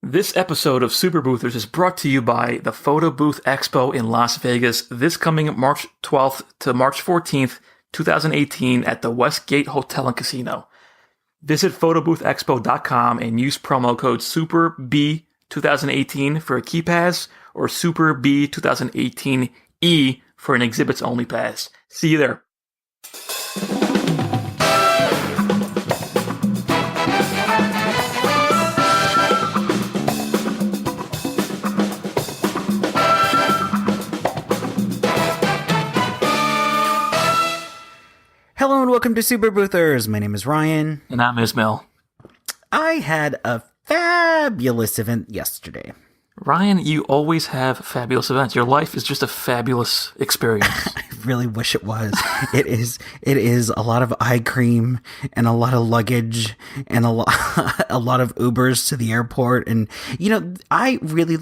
This episode of Super Boothers is brought to you by the Photo Booth Expo in Las Vegas this coming March 12th to March 14th, 2018 at the Westgate Hotel and Casino. Visit photoboothexpo.com and use promo code SUPERB2018 for a key pass or SUPERB2018E for an exhibits only pass. See you there. Hello and welcome to Super Boothers. My name is Ryan. And I'm Ismail. I had a fabulous event yesterday. Ryan, you always have fabulous events. Your life is just a fabulous experience. I really wish it was. It is a lot of eye cream and a lot of luggage and a lot of Ubers to the airport. And, I really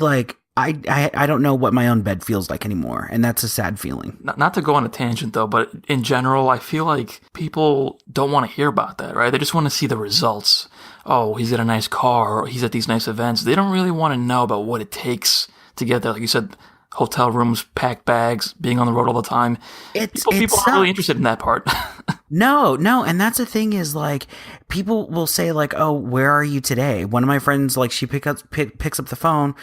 I don't know what my own bed feels like anymore, and that's a sad feeling. Not to go on a tangent, though, but in general, I feel like people don't want to hear about that, right? They just want to see the results. Oh, he's at a nice car, or he's at these nice events. They don't really want to know about what it takes to get there. Like you said, hotel rooms, packed bags, being on the road all the time. People aren't really interested in that part. No, and that's the thing is, like, people will say, like, oh, where are you today? One of my friends, like, she picks up the phone.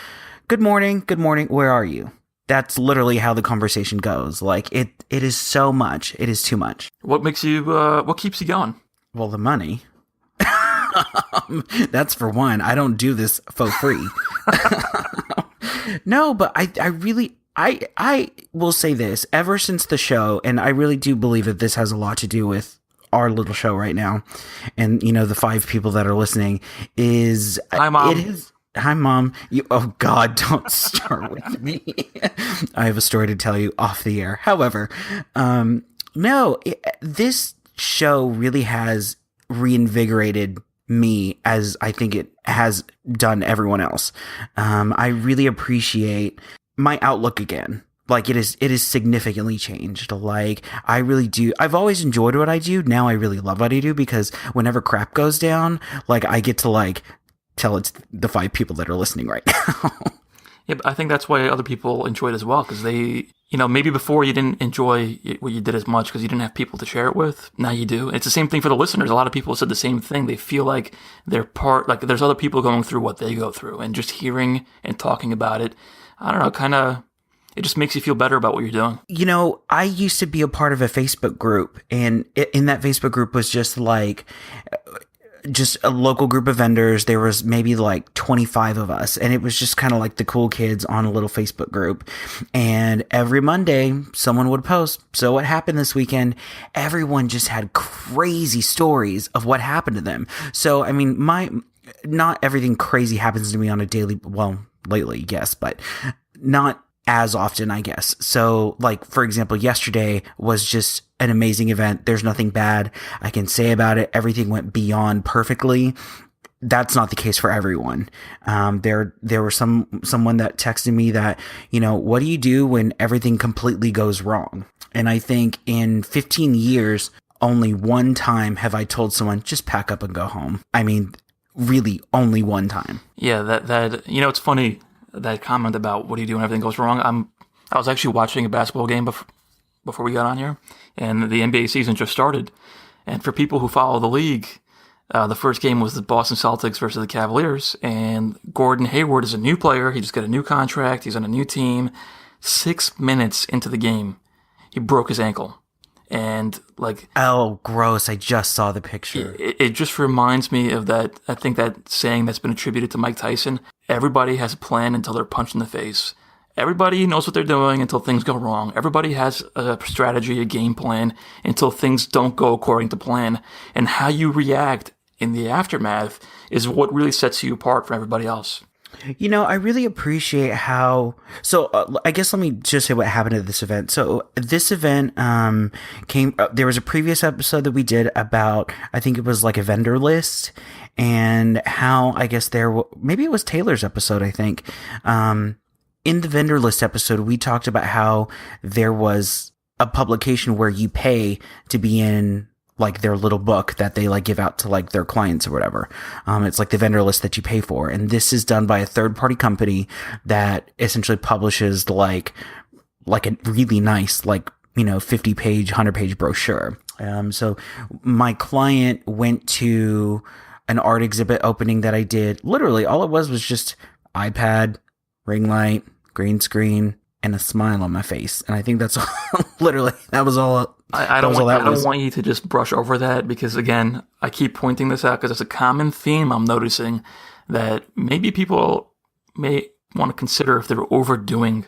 Good morning. Where are you? That's literally how the conversation goes. Like, it is so much. It is too much. What makes you, what keeps you going? Well, the money. That's for one. I don't do this for free. No, but I really will say this. Ever since the show, and I really do believe that this has a lot to do with our little show right now, and, the 5 people that are listening, is... Hi, Mom. It is... Hi, Mom. Oh, God, don't start with me. I have a story to tell you off the air. However, this show really has reinvigorated me as I think it has done everyone else. I really appreciate my outlook again. Like, it is significantly changed. Like, I really do. I've always enjoyed what I do. Now I really love what I do because whenever crap goes down, like, I get to, like, tell it's the 5 people that are listening right now. Yeah, but I think that's why other people enjoy it as well, because they, maybe before you didn't enjoy what you did as much because you didn't have people to share it with. Now you do. It's the same thing for the listeners. A lot of people said the same thing. They feel like they're like there's other people going through what they go through, and just hearing and talking about it, I don't know, kind of, it just makes you feel better about what you're doing. I used to be a part of a Facebook group, and in that Facebook group was just a local group of vendors. There was maybe like 25 of us, and it was just kind of like the cool kids on a little Facebook group. And every Monday someone would post, so what happened this weekend? Everyone just had crazy stories of what happened to them. So, I mean, not everything crazy happens to me on a daily, well, lately, yes, but not as often, I guess. So, like, for example, yesterday was just an amazing event. There's nothing bad I can say about it. Everything went beyond perfectly. That's not the case for everyone. There was someone that texted me that, what do you do when everything completely goes wrong? And I think in 15 years, only one time have I told someone, just pack up and go home. I mean, really only one time. Yeah, that it's funny, that comment about what do you do when everything goes wrong. I was actually watching a basketball game before we got on here, and the NBA season just started. And for people who follow the league, the first game was the Boston Celtics versus the Cavaliers, and Gordon Hayward is a new player. He just got a new contract. He's on a new team. 6 minutes into the game, he broke his ankle. And oh, gross. I just saw the picture. It just reminds me of that. I think that saying that's been attributed to Mike Tyson. Everybody has a plan until they're punched in the face. Everybody knows what they're doing until things go wrong. Everybody has a strategy, a game plan until things don't go according to plan. And how you react in the aftermath is what really sets you apart from everybody else. I really appreciate how... So, I guess let me just say what happened at this event. So, this event came... there was a previous episode that we did about, I think it was like a vendor list, and how, I guess maybe it was Taylor's episode, I think. In the vendor list episode, we talked about how there was a publication where you pay to be in like their little book that they like give out to like their clients or whatever. It's like the vendor list that you pay for. And this is done by a third party company that essentially publishes like a really nice, like, 50 page, 100-page brochure. So my client went to an art exhibit opening that I did. Literally all it was just iPad, ring light, green screen, and a smile on my face. And I think that's all, literally, that was all. I don't want you to just brush over that, because again, I keep pointing this out because it's a common theme I'm noticing, that maybe people may want to consider if they're overdoing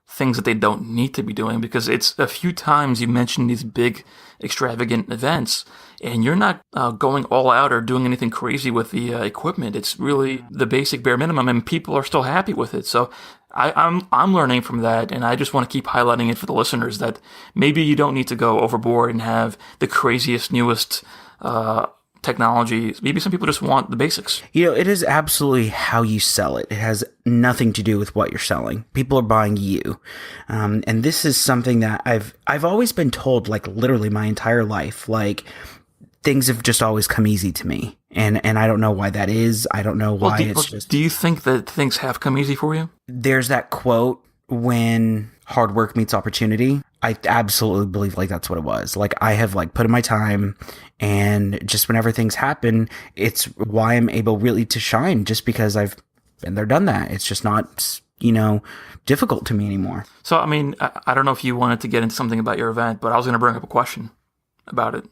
things that they don't need to be doing, because it's a few times you mentioned these big extravagant events and you're not going all out or doing anything crazy with the equipment. It's really the basic bare minimum, and people are still happy with it. So I'm learning from that, and I just want to keep highlighting it for the listeners that maybe you don't need to go overboard and have the craziest, newest technology. Maybe some people just want the basics. It is absolutely how you sell it. It has nothing to do with what you're selling. People are buying you. And this is something that I've always been told, like literally my entire life, like things have just always come easy to me. And I don't know why that is. I don't know why Do you think that things have come easy for you? There's that quote, when hard work meets opportunity. I absolutely believe like that's what it was. Like I have like put in my time, and just whenever things happen, it's why I'm able really to shine, just because I've been there, done that. It's just not, difficult to me anymore. So, I mean, I don't know if you wanted to get into something about your event, but I was going to bring up a question about it.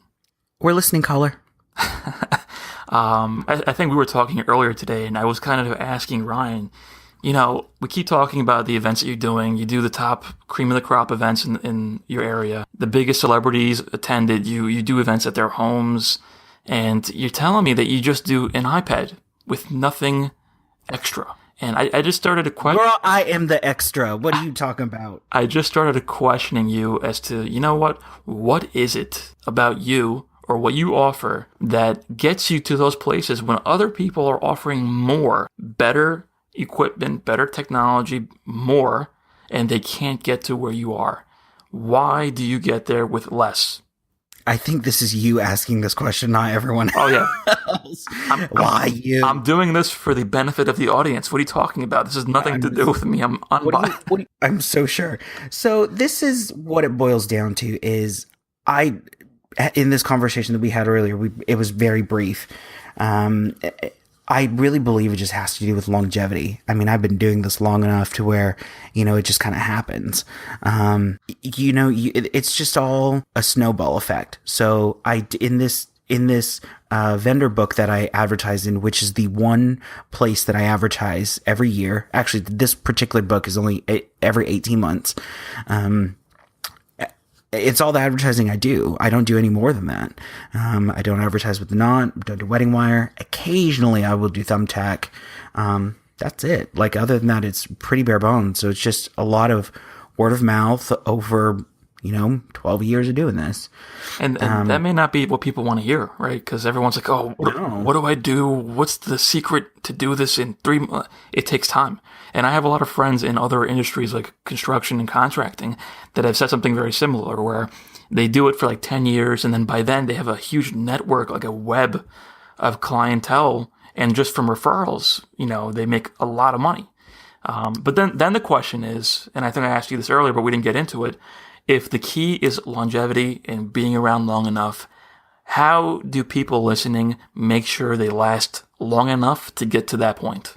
We're listening, caller. I think we were talking earlier today, and I was kind of asking Ryan, we keep talking about the events that you're doing. You do the top cream of the crop events in your area. The biggest celebrities attended. You do events at their homes. And you're telling me that you just do an iPad with nothing extra. And I just started to question. Girl, I am the extra. What are you talking about? I just started questioning you as to, what is it about you or what you offer that gets you to those places when other people are offering more, better equipment, better technology, more, and they can't get to where you are? Why do you get there with less? I think this is you asking this question, not everyone else. Oh, yeah. Why you? I'm doing this for the benefit of the audience. What are you talking about? This has nothing to do with me. I'm unbiased. I'm so sure. So this is what it boils down to is in this conversation that we had earlier, it was very brief. I really believe it just has to do with longevity. I mean, I've been doing this long enough to where, it just kind of happens. It's just all a snowball effect. So in this vendor book that I advertise in, which is the one place that I advertise every year. Actually, this particular book is only every 18 months. It's all the advertising I do. I don't do any more than that. I don't advertise with the Knot, don't do Wedding Wire. Occasionally I will do Thumbtack. That's it. Like other than that, it's pretty bare bones. So it's just a lot of word of mouth over, 12 years of doing this. And that may not be what people want to hear, right? Because everyone's like, oh, what do I do? What's the secret to do this in 3 months? It takes time. And I have a lot of friends in other industries like construction and contracting that have said something very similar, where they do it for like 10 years, and then by then they have a huge network, like a web of clientele, and just from referrals, they make a lot of money. But then the question is, and I think I asked you this earlier, but we didn't get into it, if the key is longevity and being around long enough, how do people listening make sure they last long enough to get to that point?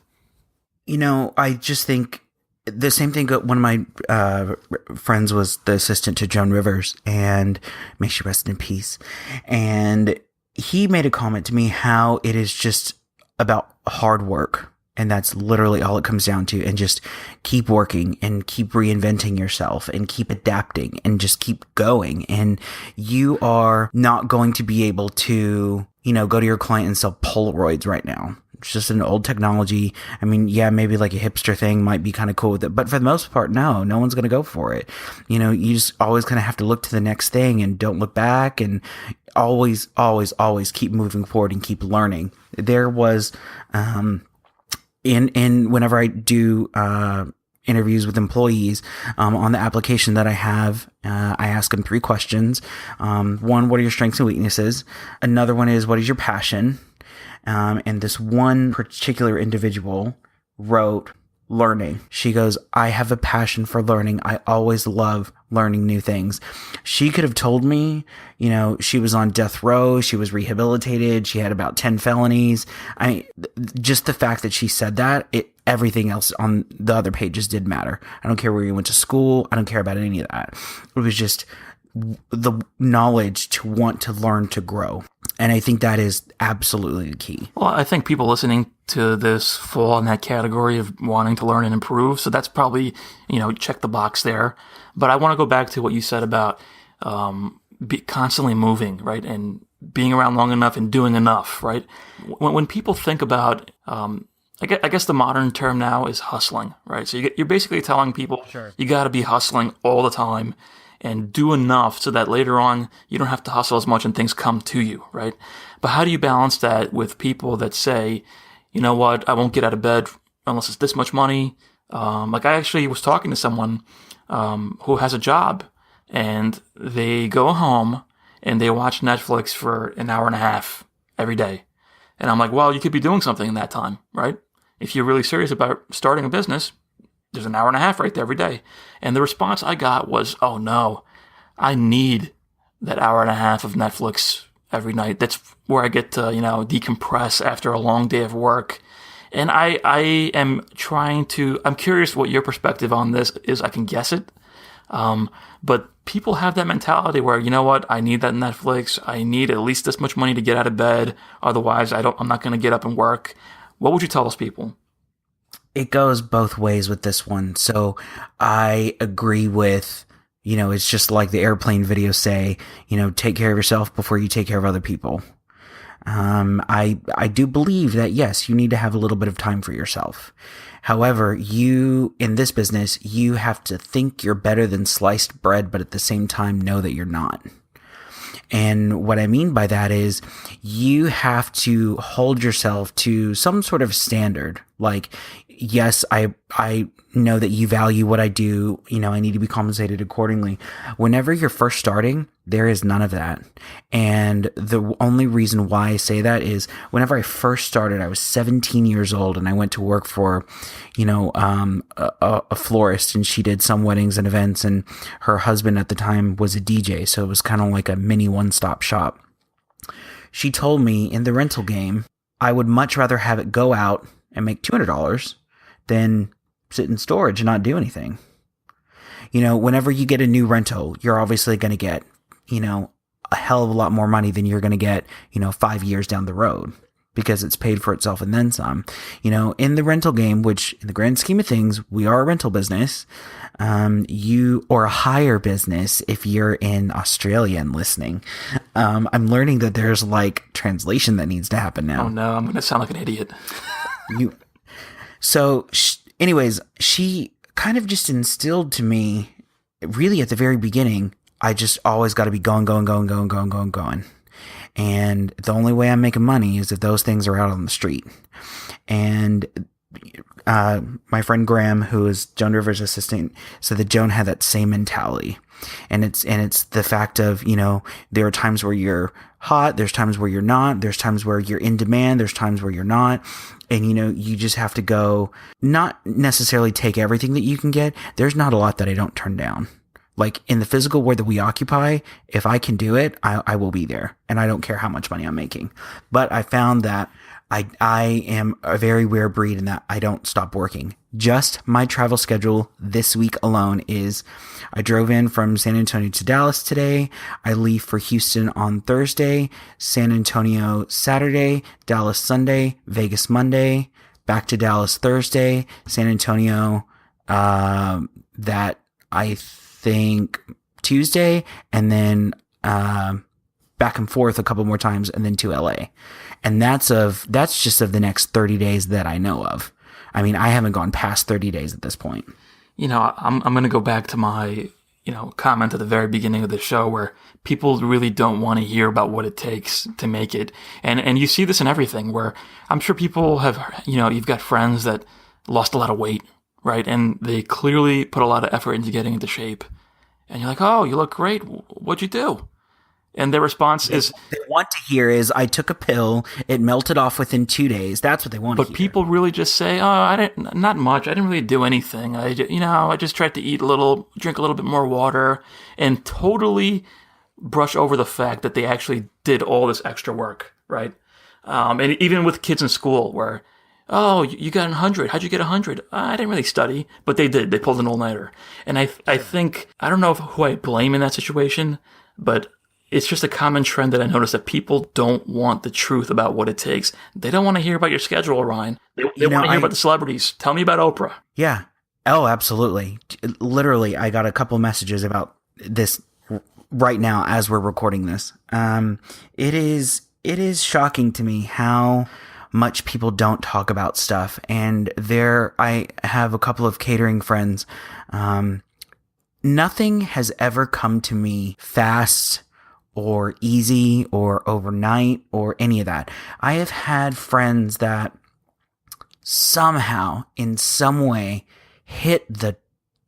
I just think the same thing. One of my friends was the assistant to Joan Rivers, and may she rest in peace. And he made a comment to me how it is just about hard work. And that's literally all it comes down to. And just keep working and keep reinventing yourself and keep adapting and just keep going. And you are not going to be able to, go to your client and sell Polaroids right now. It's just an old technology. I mean, yeah, maybe like a hipster thing might be kind of cool with it. But for the most part, no one's going to go for it. You just always kind of have to look to the next thing and don't look back, and always, always, always keep moving forward and keep learning. There was, in whenever I do interviews with employees, on the application that I have, I ask them 3 questions. One, what are your strengths and weaknesses? Another one is, what is your passion? And this one particular individual wrote learning. She goes, I have a passion for learning. I always love learning new things. She could have told me, she was on death row. She was rehabilitated. She had about 10 felonies. Just the fact that she said that, everything else on the other pages did matter. I don't care where you went to school. I don't care about any of that. It was just the knowledge to want to learn to grow. And I think that is absolutely the key. Well, I think people listening to this fall in that category of wanting to learn and improve. So that's probably, check the box there. But I want to go back to what you said about constantly moving, right? And being around long enough and doing enough, right? When people think about, I guess the modern term now is hustling, right? So you're basically telling people, sure, you got to be hustling all the time and do enough so that later on you don't have to hustle as much and things come to you, right? But how do you balance that with people that say, you know what, I won't get out of bed unless it's this much money? Like I actually was talking to someone who has a job, and they go home and they watch Netflix for an hour and a half every day. And I'm like, well, you could be doing something in that time, right? If you're really serious about starting a business, there's an hour and a half right there every day. And the response I got was, oh no, I need that hour and a half of Netflix every night. That's where I get to, decompress after a long day of work. And I am I'm curious what your perspective on this is. I can guess it. But people have that mentality where, you know what, I need that Netflix. I need at least this much money to get out of bed. Otherwise, I'm not going to get up and work. What would you tell those people? It goes both ways with this one. So I agree with, it's just like the airplane videos say, take care of yourself before you take care of other people. I do believe that, yes, you need to have a little bit of time for yourself. However, in this business, you have to think you're better than sliced bread, but at the same time know that you're not. And what I mean by that is you have to hold yourself to some sort of standard. Like, yes, I know that you value what I do. I need to be compensated accordingly. Whenever you're first starting, there is none of that. And the only reason why I say that is whenever I first started, I was 17 years old and I went to work for, a florist, and she did some weddings and events, and her husband at the time was a DJ. So it was kind of like a mini one-stop shop. She told me in the rental game, I would much rather have it go out and make $200 than sit in storage and not do anything. Whenever you get a new rental, you're obviously going to get, a hell of a lot more money than you're going to get, 5 years down the road, because it's paid for itself and then some. In the rental game, which in the grand scheme of things, we are a rental business, or a hire business if you're in Australia and listening. I'm learning that there's like translation that needs to happen now. Oh no, I'm going to sound like an idiot. Anyways, she kind of just instilled to me, really at the very beginning, I just always got to be going. And the only way I'm making money is if those things are out on the street. And my friend Graham, who is Joan Rivers' assistant, said that Joan had that same mentality. And it's the fact of, there are times where you're hot, there's times where you're not, there's times where you're in demand, there's times where you're not. And, you just have to go, not necessarily take everything that you can get. There's not a lot that I don't turn down. Like in the physical world that we occupy, if I can do it, I will be there. And I don't care how much money I'm making. But I found that I am a very rare breed in that I don't stop working. Just my travel schedule this week alone is I drove in from San Antonio to Dallas today. I leave for Houston on Thursday, San Antonio Saturday, Dallas Sunday, Vegas Monday, back to Dallas Thursday, San Antonio, that I think Tuesday, and then back and forth a couple more times, and then to LA. And that's just of the next 30 days that I know of. I mean, I haven't gone past 30 days at this point. I'm going to go back to my, comment at the very beginning of the show where people really don't want to hear about what it takes to make it. And you see this in everything where I'm sure people have, you've got friends that lost a lot of weight, right? And they clearly put a lot of effort into getting into shape. And you're like, oh, you look great. What'd you do? And their response is, they want to hear is, I took a pill, it melted off within 2 days. That's what they want to hear. but people really just say, oh, I didn't, not much. I didn't really do anything. I just tried to eat a little, drink a little bit more water, and totally brush over the fact that they actually did all this extra work, right? And even with kids in school where, oh, you got 100. How'd you get 100? I didn't really study, but they did. They pulled an all-nighter. And I think, I don't know who I blame in that situation, but it's just a common trend that I noticed that people don't want the truth about what it takes. They don't want to hear about your schedule, Ryan. They want to hear about the celebrities. Tell me about Oprah. Yeah. Oh, absolutely. Literally, I got a couple messages about this right now as we're recording this. It is shocking to me how much people don't talk about stuff. And I have a couple of catering friends. Nothing has ever come to me fast or easy or overnight or any of that. I have had friends that somehow, in some way, hit the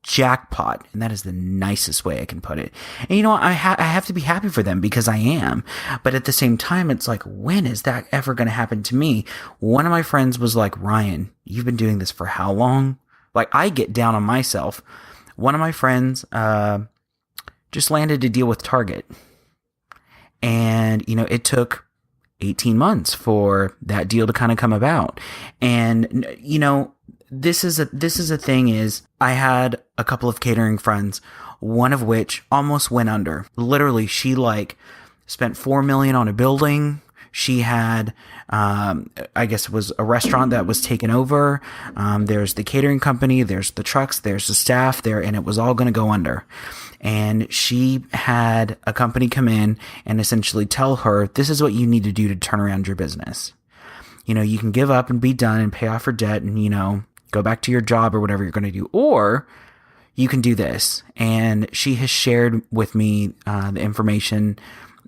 jackpot, and that is the nicest way I can put it. And you know what? I have to be happy for them because I am. But at the same time, it's like, when is that ever going to happen to me? One of my friends was like, Ryan, you've been doing this for how long? Like, I get down on myself. One of my friends just landed a deal with Target. And, it took 18 months for that deal to kind of come about. And, this is a thing is, I had a couple of catering friends, one of which almost went under. Literally, she spent $4 million on a building. She had, I guess it was a restaurant that was taken over. There's the catering company, there's the trucks, there's the staff there, and it was all going to go under. And she had a company come in and essentially tell her, this is what you need to do to turn around your business. You can give up and be done and pay off her debt and, go back to your job or whatever you're going to do. Or you can do this. And she has shared with me the information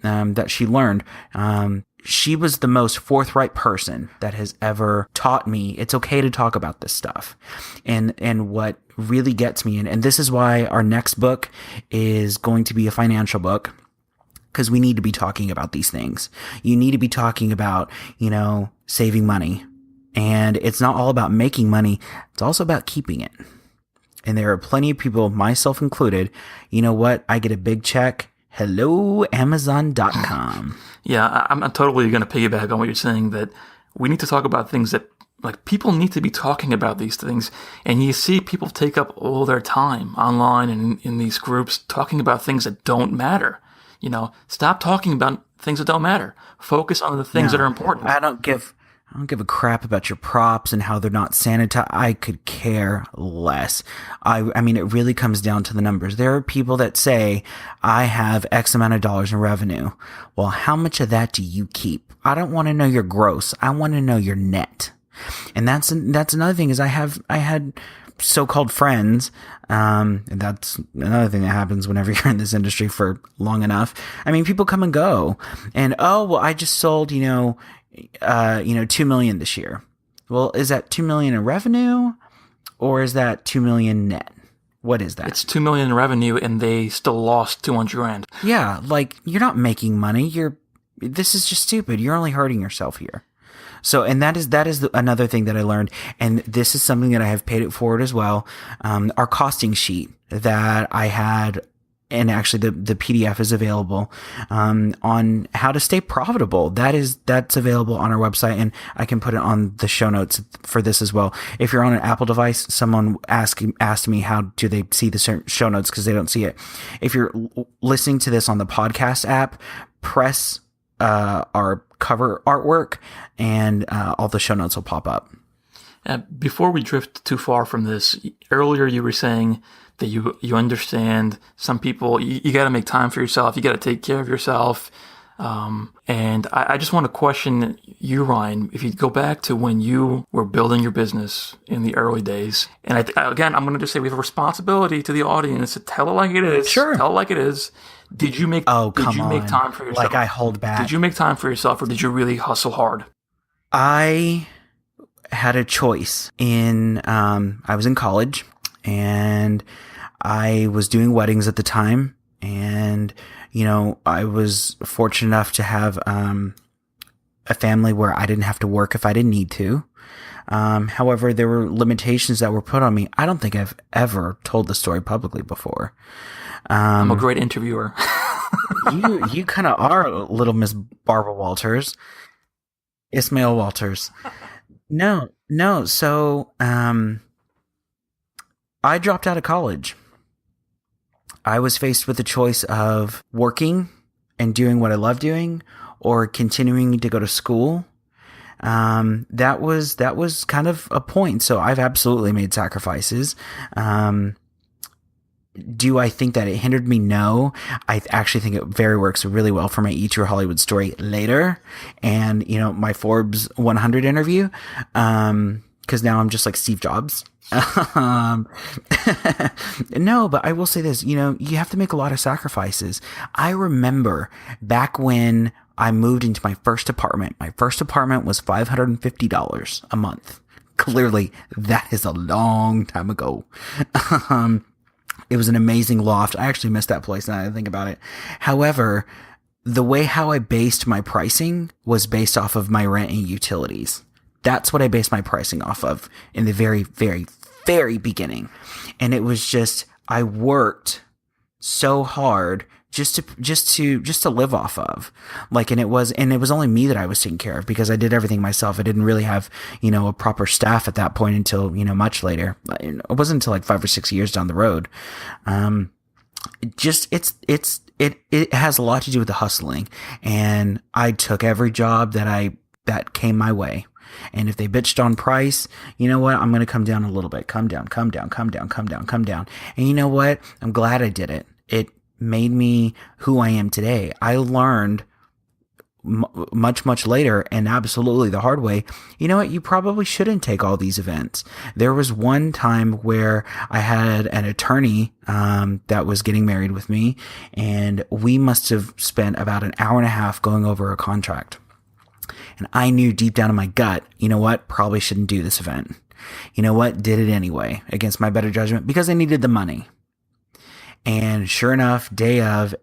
that she learned. She was the most forthright person that has ever taught me it's okay to talk about this stuff. And what really gets me, and this is why our next book is going to be a financial book, because we need to be talking about these things. You need to be talking about, saving money. And it's not all about making money. It's also about keeping it. And there are plenty of people, myself included, you know what? I get a big check. Hello, Amazon.com. Yeah, I'm totally going to piggyback on what you're saying, that we need to talk about things that, people need to be talking about these things. And you see people take up all their time online and in these groups talking about things that don't matter. Stop talking about things that don't matter. Focus on the things that are important. I don't give a crap about your props and how they're not sanitized. I could care less. I mean, it really comes down to the numbers. There are people that say, I have X amount of dollars in revenue. Well, how much of that do you keep? I don't want to know your gross. I want to know your net. And that's another thing is I had so-called friends. And that's another thing that happens whenever you're in this industry for long enough. I mean, people come and go and, oh, well, I just sold, 2 million this year. Well, is that 2 million in revenue or is that 2 million net? What is that? It's 2 million in revenue and they still lost 200 grand. Yeah. You're not making money. This is just stupid. You're only hurting yourself here. So, and that is another thing that I learned. And this is something that I have paid it forward as well. Our costing sheet that I had, and actually the PDF is available, on how to stay profitable. That's available on our website, and I can put it on the show notes for this as well. If you're on an Apple device, someone asked me how do they see the show notes because they don't see it. If you're listening to this on the podcast app, press our cover artwork, and all the show notes will pop up. Before we drift too far from this, earlier you were saying that you understand some people, you got to make time for yourself, you got to take care of yourself. And I just want to question you, Ryan, if you go back to when you were building your business in the early days. And again, I'm going to just say we have a responsibility to the audience to tell it like it is. Sure. Tell it like it is. Did you make time for yourself? Like I hold back. Did you make time for yourself or did you really hustle hard? I had a choice I was in college and I was doing weddings at the time. And, I was fortunate enough to have, a family where I didn't have to work if I didn't need to. However, there were limitations that were put on me. I don't think I've ever told the story publicly before. I'm a great interviewer. you kind of are little Miss Barbara Walters. Ismail Walters. No. So, I dropped out of college. I was faced with the choice of working and doing what I love doing or continuing to go to school. That was kind of a point. So I've absolutely made sacrifices. Do I think that it hindered me? No. I actually think it works really well for my Eat Your Hollywood story later. And, my Forbes 100 interview. Cause now I'm just like Steve Jobs. No, but I will say this, you have to make a lot of sacrifices. I remember back when I moved into my first apartment. My first apartment was $550 a month. Clearly, that is a long time ago. It was an amazing loft. I actually miss that place now that I think about it. However, the way how I based my pricing was based off of my rent and utilities. That's what I based my pricing off of in the very, very, very beginning. And it was just, I worked so hard just to live off of. And it was only me that I was taking care of because I did everything myself. I didn't really have, a proper staff at that point until, much later. It wasn't until like 5 or 6 years down the road. It has a lot to do with the hustling. And I took every job that came my way. And if they bitched on price, you know what? I'm going to come down a little bit. Come down. And you know what? I'm glad I did it. It made me who I am today. I learned much later and absolutely the hard way. You know what? You probably shouldn't take all these events. There was one time where I had an attorney that was getting married with me, and we must have spent about an hour and a half going over a contract. And I knew deep down in my gut, you know what? Probably shouldn't do this event. You know what? Did it anyway against my better judgment because I needed the money. And sure enough, day of,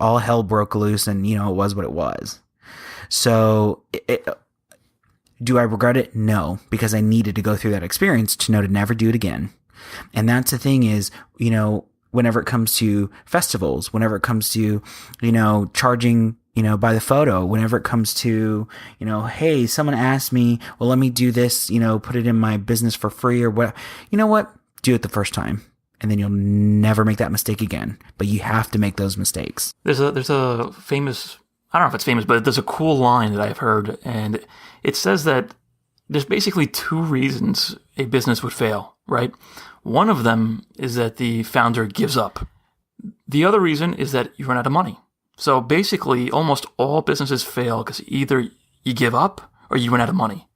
all hell broke loose and, it was what it was. So do I regret it? No, because I needed to go through that experience to know to never do it again. And that's the thing is, whenever it comes to festivals, whenever it comes to, charging, by the photo, whenever it comes to, hey, someone asked me, well, let me do this, put it in my business for free or what, you know what? Do it the first time. And then you'll never make that mistake again. But you have to make those mistakes. There's a famous, I don't know if it's famous, but there's a cool line that I've heard. And it says that there's basically 2 reasons a business would fail, right? One of them is that the founder gives up. The other reason is that you run out of money. So basically, almost all businesses fail because either you give up or you run out of money.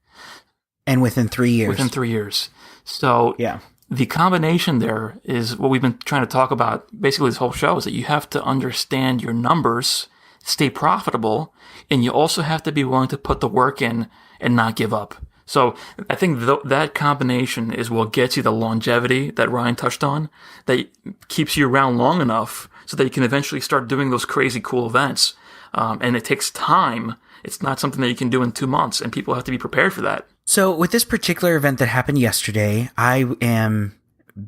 And within 3 years. Within 3 years. So yeah. The combination there is what we've been trying to talk about basically this whole show is that you have to understand your numbers, stay profitable, and you also have to be willing to put the work in and not give up. So I think that combination is what gets you the longevity that Ryan touched on, that keeps you around long enough so that you can eventually start doing those crazy cool events. And it takes time. It's not something that you can do in 2 months, and people have to be prepared for that. So with this particular event that happened yesterday, I am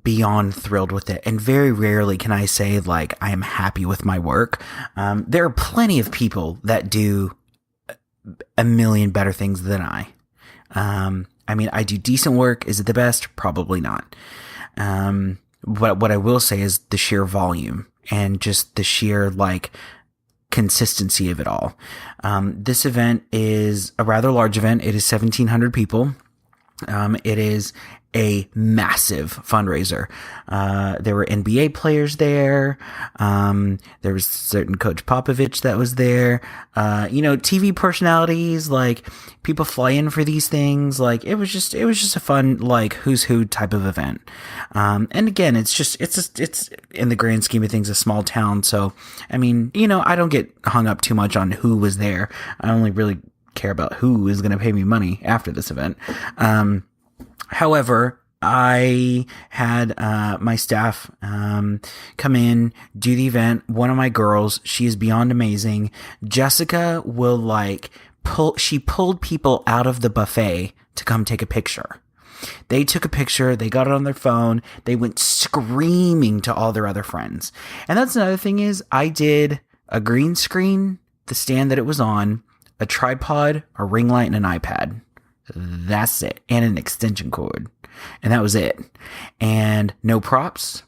beyond thrilled with it. And very rarely can I say, like, I am happy with my work. There are plenty of people that do a million better things than I. I do decent work. Is it the best? Probably not. What I will say is the sheer volume and just the sheer, consistency of it all. This event is a rather large event. It is 1,700 people. It is a massive fundraiser. There were NBA players there. There was certain Coach Popovich that was there. TV personalities, people fly in for these things. It was just a fun, who's who type of event. And again, it's in the grand scheme of things, a small town. So, I don't get hung up too much on who was there. I only really care about who is going to pay me money after this event. However, I had my staff come in, do the event. One of my girls, she is beyond amazing. Jessica will she pulled people out of the buffet to come take a picture. They took a picture, they got it on their phone, they went screaming to all their other friends. And that's another thing is I did a green screen, the stand that it was on, a tripod, a ring light, and an iPad. That's it. And an extension cord. And that was it. And no props.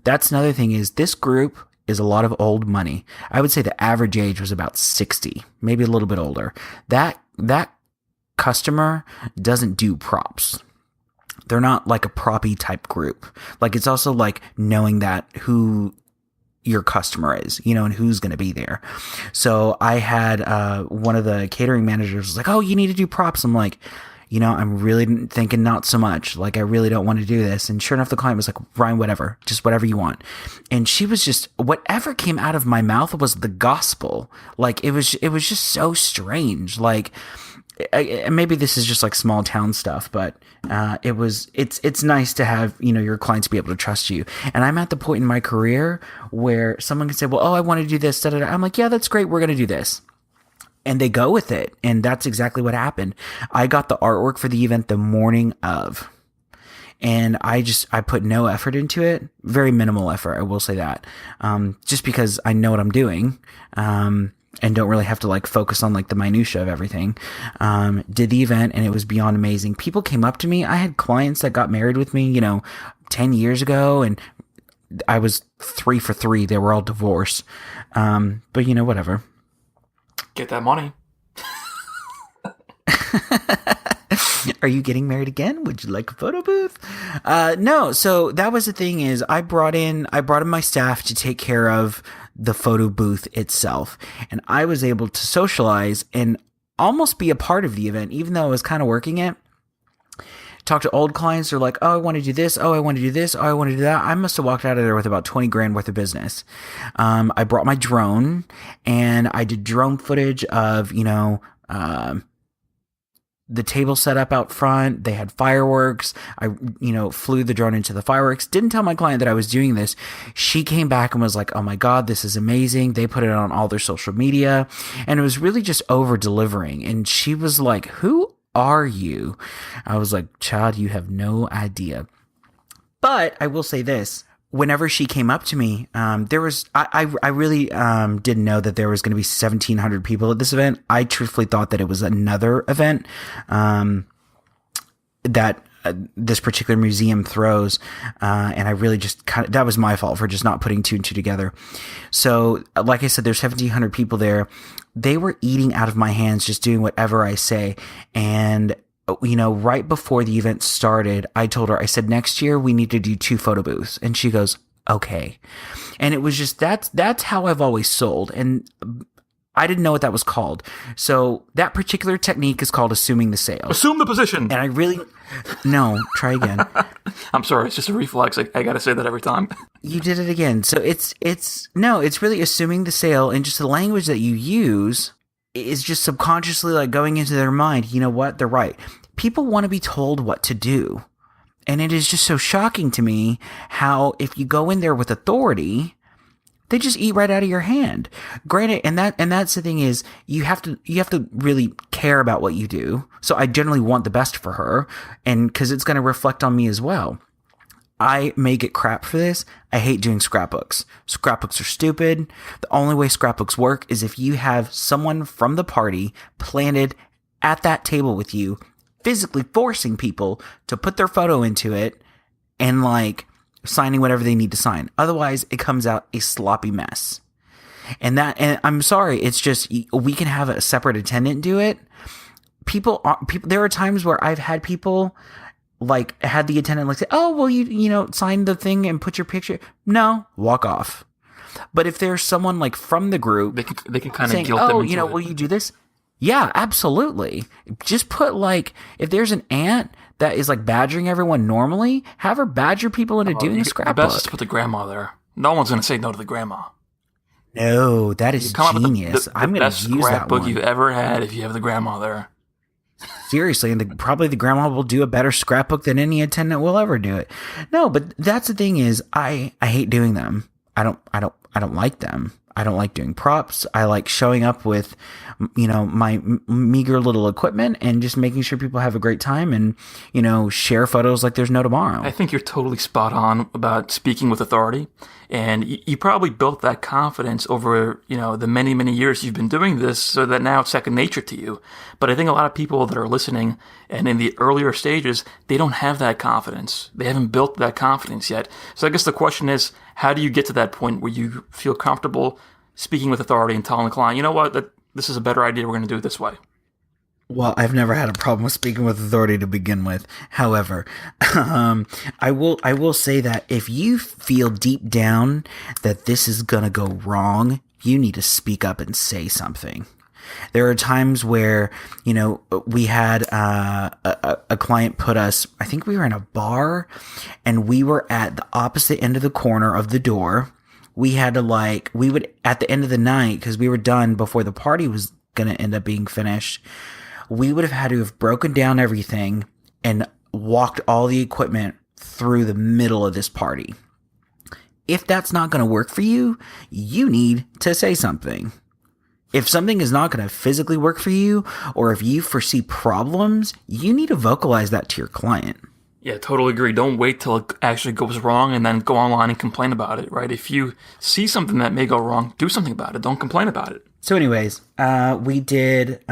That's another thing is this group is a lot of old money. I would say the average age was about 60, maybe a little bit older. That customer doesn't do props. They're not like a proppy type group. Like it's also like knowing that who your customer is, and who's going to be there. So I had one of the catering managers was like, "Oh, you need to do props." I'm like, I'm really thinking not so much. Like, I really don't want to do this. And sure enough, the client was like, "Ryan, whatever, just whatever you want." And she was just, whatever came out of my mouth was the gospel. Like, it was just so strange. Like, maybe this is just like small town stuff, but it's nice to have, your clients be able to trust you. And I'm at the point in my career where someone can say, "Well, oh, I want to do this." Da, da, da. I'm like, "Yeah, that's great. We're going to do this." And they go with it. And that's exactly what happened. I got the artwork for the event the morning of. And I put no effort into it. Very minimal effort, I will say that. Just because I know what I'm doing. And don't really have to focus on the minutia of everything. Did the event and it was beyond amazing. People came up to me. I had clients that got married with me, 10 years ago, and I was 3 for 3. They were all divorced. But whatever. Get that money. Are you getting married again? Would you like a photo booth? No. So that was the thing is I brought in my staff to take care of the photo booth itself. And I was able to socialize and almost be a part of the event, even though I was kind of working it. Talk to old clients. They're like, "Oh, I want to do this. Oh, I want to do this. Oh, I want to do that." I must have walked out of there with about 20 grand worth of business. I brought my drone and I did drone footage of, the table set up out front. They had fireworks. I, flew the drone into the fireworks. Didn't tell my client that I was doing this. She came back and was like, "Oh my God, this is amazing." They put it on all their social media and it was really just over delivering. And she was like, "Who are you?" I was like, "Child, you have no idea." But I will say this. Whenever she came up to me, there was, I really didn't know that there was going to be 1,700 people at this event. I truthfully thought that it was another event that this particular museum throws. And I really just that was my fault for just not putting 2 and 2 together. So like I said, there's 1,700 people there. They were eating out of my hands, just doing whatever I say. And right before the event started, I told her, I said, "Next year we need to do 2 photo booths." And she goes, "Okay." And it was just, that's how I've always sold. And I didn't know what that was called. So that particular technique is called assuming the sale. Assume the position. And I really, no, try again. I'm sorry. It's just a reflex. I got to say that every time. You did it again. So it's really assuming the sale, and just the language that you use is just subconsciously going into their mind. You know what? They're right. People want to be told what to do. And it is just so shocking to me how if you go in there with authority, they just eat right out of your hand. Granted, and that's the thing is you have to really care about what you do. So I generally want the best for her, and because it's going to reflect on me as well. I may get crap for this. I hate doing scrapbooks. Scrapbooks are stupid. The only way scrapbooks work is if you have someone from the party planted at that table with you, physically forcing people to put their photo into it and signing whatever they need to sign. Otherwise, it comes out a sloppy mess. And I'm sorry, it's just, we can have a separate attendant do it. There are times where I've had people had the attendant say, "Oh, well, you sign the thing and put your picture." No, walk off. But if there's someone from the group, they can kind of guilt "Oh, them into it. Will you do this?" Yeah, absolutely. Just put if there's an aunt that is badgering everyone normally, have her badger people into doing a scrapbook. The best is to put the grandma there. No one's going to say no to the grandma. No, that You is come up with genius. the I'm going best to use that scrapbook you've one. ever had if you have the grandmother. Seriously, and probably the grandma will do a better scrapbook than any attendant will ever do it. No, but that's the thing is, I hate doing them. I don't like them. I don't like doing props. I like showing up with, my meager little equipment and just making sure people have a great time and, share photos like there's no tomorrow. I think you're totally spot on about speaking with authority. And you probably built that confidence over, the many, many years you've been doing this so that now it's second nature to you. But I think a lot of people that are listening and in the earlier stages, they don't have that confidence. They haven't built that confidence yet. So I guess the question is, how do you get to that point where you feel comfortable speaking with authority and telling the client, you know what, this is a better idea, we're going to do it this way? Well, I've never had a problem with speaking with authority to begin with. However, I will say that if you feel deep down that this is gonna go wrong, you need to speak up and say something. There are times where, we had a client put us, I think we were in a bar, and we were at the opposite end of the corner of the door. We had to we would, at the end of the night, because we were done before the party was going to end up being finished, we would have had to have broken down everything and walked all the equipment through the middle of this party. If that's not going to work for you, you need to say something. If something is not going to physically work for you, or if you foresee problems, you need to vocalize that to your client. Yeah, totally agree. Don't wait till it actually goes wrong and then go online and complain about it, right? If you see something that may go wrong, do something about it. Don't complain about it. So anyways, we did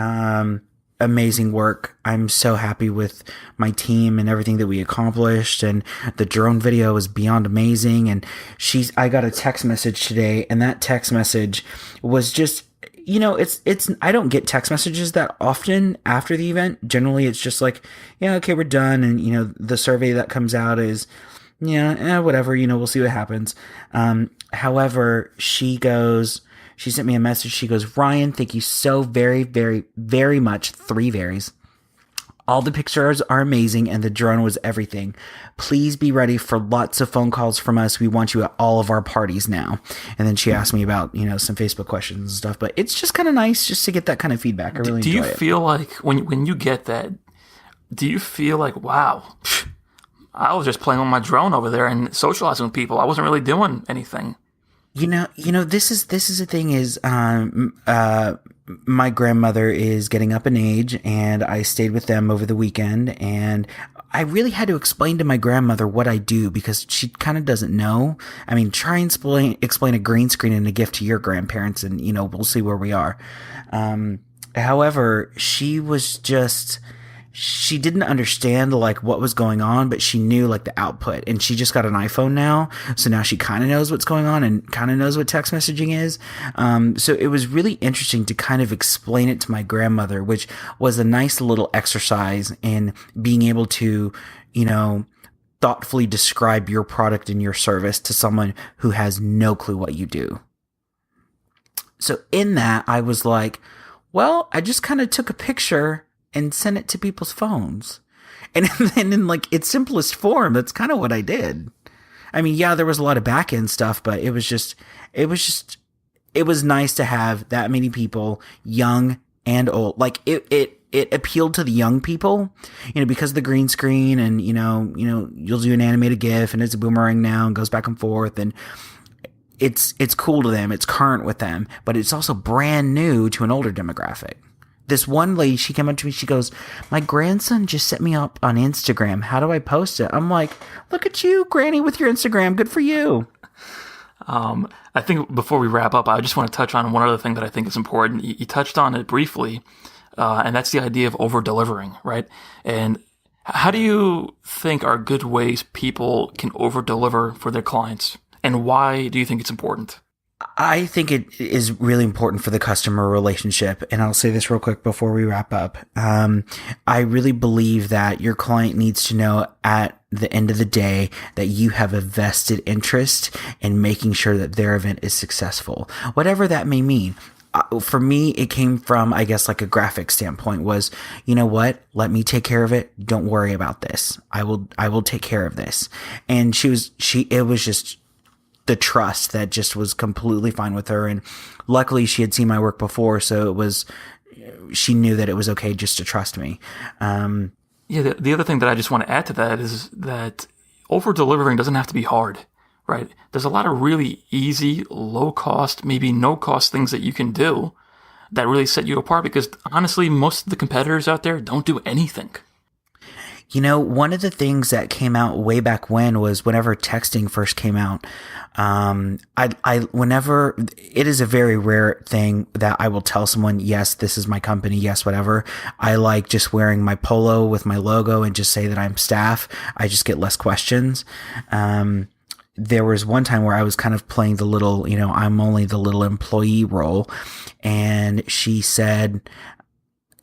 amazing work. I'm so happy with my team and everything that we accomplished, and the drone video was beyond amazing. And I got a text message today, and that text message was just, I don't get text messages that often after the event. Generally, it's just like, yeah, okay, we're done. And, the survey that comes out is, yeah, whatever, we'll see what happens. However, she sent me a message. She goes, Ryan, thank you so very, very, very much. 3 varies. All the pictures are amazing, and the drone was everything. Please be ready for lots of phone calls from us. We want you at all of our parties now. And then she asked me about, some Facebook questions and stuff. But it's just kind of nice just to get that kind of feedback. I really enjoy it. Do you feel like when you get that, do you feel like, wow, I was just playing with my drone over there and socializing with people. I wasn't really doing anything. This is the thing is, my grandmother is getting up in age, and I stayed with them over the weekend, and I really had to explain to my grandmother what I do because she kind of doesn't know. I mean, try and explain a green screen and a gift to your grandparents, and, we'll see where we are. However, she didn't understand what was going on, but she knew the output, and she just got an iPhone now. So now she kind of knows what's going on and kind of knows what text messaging is. So it was really interesting to kind of explain it to my grandmother, which was a nice little exercise in being able to, thoughtfully describe your product and your service to someone who has no clue what you do. So in that, I was like, well, I just kind of took a picture and sent it to people's phones. And then in its simplest form, that's kind of what I did. I mean, yeah, there was a lot of back end stuff, but it was nice to have that many people, young and old. It appealed to the young people, because of the green screen, and, you'll do an animated GIF and it's a boomerang now and goes back and forth, and it's cool to them. It's current with them, but it's also brand new to an older demographic. This one lady, she came up to me, she goes, my grandson just set me up on Instagram. How do I post it? I'm like, look at you, Granny, with your Instagram. Good for you. I think before we wrap up, I just want to touch on one other thing that I think is important. You touched on it briefly, and that's the idea of over-delivering, right? And how do you think are good ways people can over-deliver for their clients? And why do you think it's important? I think it is really important for the customer relationship. And I'll say this real quick before we wrap up. I really believe that your client needs to know at the end of the day that you have a vested interest in making sure that their event is successful, whatever that may mean. For me, it came from, I guess, a graphic standpoint was, you know what? Let me take care of it. Don't worry about this. I will take care of this. And it was just the trust that just was completely fine with her. And luckily she had seen my work before, so she knew that it was okay just to trust me. Yeah, the other thing that I just want to add to that is that over-delivering doesn't have to be hard, right? There's a lot of really easy, low-cost, maybe no-cost things that you can do that really set you apart, because honestly, most of the competitors out there don't do anything. You know, one of the things that came out way back when was whenever texting first came out. Whenever it is a very rare thing that I will tell someone, yes, this is my company, yes, whatever. I like just wearing my polo with my logo and just say that I'm staff. I just get less questions. There was one time where I was kind of playing the little, I'm only the little employee role, and she said,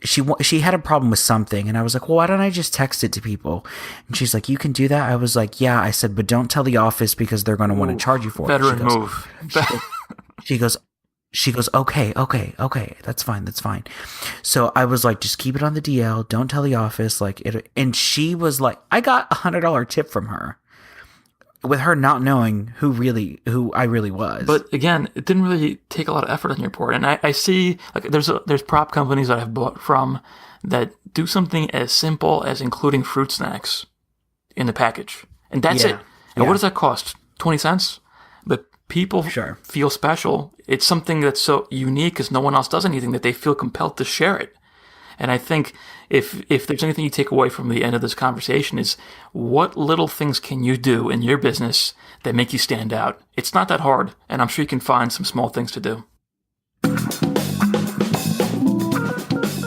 she had a problem with something, and I was like, well, why don't I just text it to people? And she's like, you can do that? I was like, yeah. I said, but don't tell the office because they're going to want to charge you for it. Veteran move. She goes, okay. That's fine. So I was like, just keep it on the DL. Don't tell the office. And she was like, I got $100 tip from her, with her not knowing who I really was. But again, it didn't really take a lot of effort on your part. And I see, like, there's prop companies that I've bought from that do something as simple as including fruit snacks in the package. And that's it. And what does that cost? 20 cents? But people feel special. It's something that's so unique because no one else does anything that they feel compelled to share it. And I think if there's anything you take away from the end of this conversation is, what little things can you do in your business that make you stand out? It's not that hard, and I'm sure you can find some small things to do.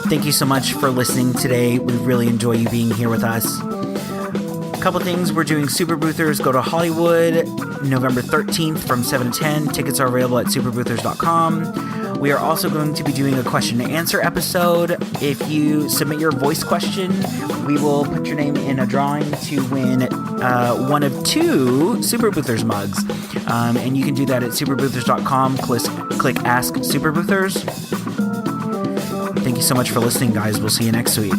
Thank you so much for listening today. We really enjoy you being here with us. A couple things. We're doing Super Boothers Go to Hollywood November 13th from 7 to 10. Tickets are available at superboothers.com. We are also going to be doing a question and answer episode. If you submit your voice question, we will put your name in a drawing to win one of 2 Super Boothers mugs. And you can do that at superboothers.com. Click Ask Super Boothers. Thank you so much for listening, guys. We'll see you next week.